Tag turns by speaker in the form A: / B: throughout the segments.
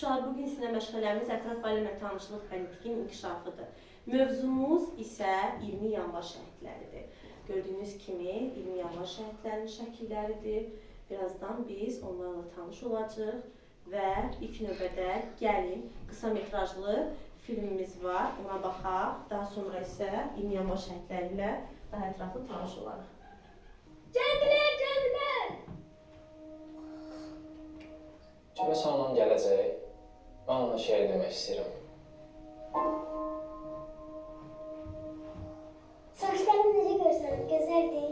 A: Uşaqlar, bugün sizlə məşğələmiz ətraf aləmlə tanışlıq və nitqin inkişafıdır. Mövzumuz isə 20 yanvar şəhidləridir. Gördüyünüz kimi 20 yanvar şəhidlərinin şəkilləridir. Birazdan biz onlarla tanış olacağıq və ilk növbədə gəlin qısa metrajlı filmimiz var. Ona baxaq. Daha sonra isə 20 yanvar şəhidləri ilə daha ətraflı tanış olarıq.
B: Gəldilər, gəldilər!
C: Kiməsə anam gələcək, mən ona şeir demək istəyirəm.
B: Saçlarını necə görsən, gözəldir.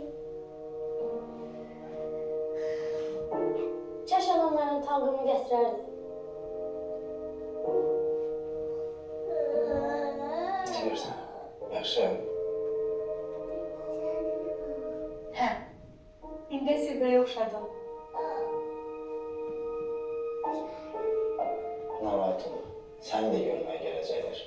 B: Kaş adamların talqımı gətirərdi.
D: Bilirsən, yaxşı.
E: Hə, indi Sirbəyə oxşadım.
D: Narahat olma, səni də görməyə gələcəklər.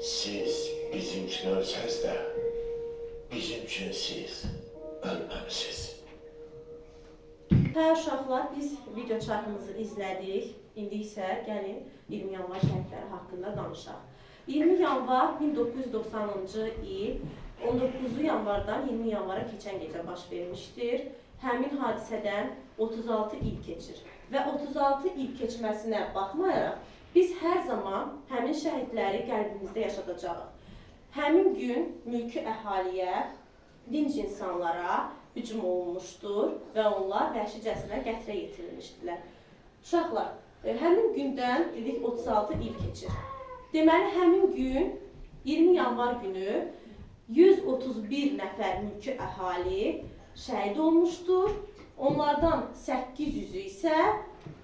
F: Siz bizim üçün ölsəz də, bizim üçün siz ölməmisiniz.
A: Hə uşaqlar, biz video çarxımızı izlədik. İndi isə gəlin 20 yanvar şəhidləri haqqında danışaq. 20 yanvar 1990-cı il 19 yanvardan 20 yanvara keçən gecə baş vermişdir. Həmin hadisədən 36 il keçir və 36 il keçməsinə baxmayaraq biz hər zaman həmin şəhidləri qəlbimizdə yaşadacağıq. Həmin gün mülki əhaliyə, dinc insanlara hücum olunmuşdur və onlar vəhşicəsinə qətrə yetirilmişdilər. Uşaqlar, həmin gündən dedik 36 il keçir. Deməli, həmin gün 20 yanvar günü 131 nəfər mülki əhali şəhid olmuşdur. Onlardan 800-ü isə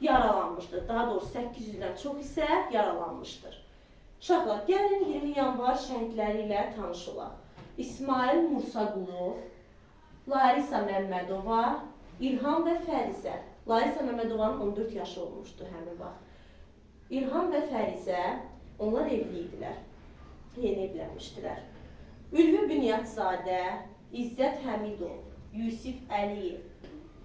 A: yaralanmışdır. Daha doğrusu 800-dən çox isə yaralanmışdır. Uşaqlar, gəlin 20 yanvar şəhidləri ilə tanış olaq. İsmail Mursaqulov, Larisa Məmmədova, İlham və Fərizə. Larisa Məmmədovanın 14 yaşı olmuşdu həmin vaxt. İlham və Fərizə, onlar evli idilər. Yeni evlənmişdilər. Ülvi Bünyadzadə, İzzət Həmidov, Yusif Əliyev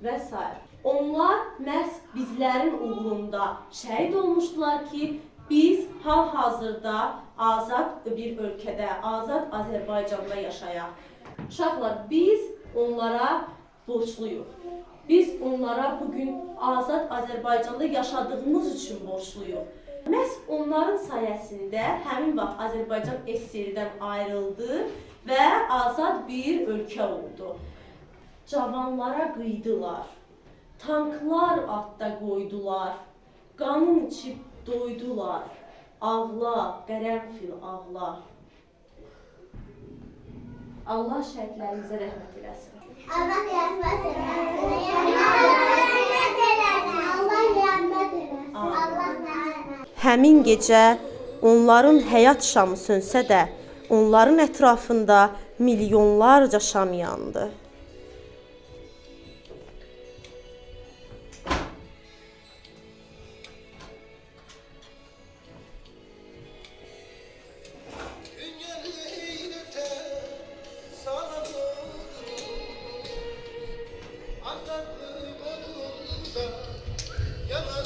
A: və s. Onlar məhz bizlərin uğrunda şəhid olmuşdular ki, biz hal-hazırda azad bir ölkədə, azad Azərbaycanda yaşayaq. Uşaqlar, biz onlara borçluyuq. Biz onlara bugün azad Azərbaycanda yaşadığımız üçün borçluyuq. Məhz onların sayəsində həmin vaxt Azərbaycan SSR-dən ayrıldı və azad bir ölkə oldu. Cavanlara qıydılar, tanklar altda qoydular, qanın içib doydular, ağla, qərənfil ağla. Allah şəhidlərimizə rəhmət eləsin.
B: Allah rəhmət eləsin. Allah rəhmət eləsin. Allah rəhmət eləsin. Allah rəhmət.
A: Həmin gecə onların həyat şamı sönsə də, onların ətrafında milyonlarca şam yandı.
F: Yana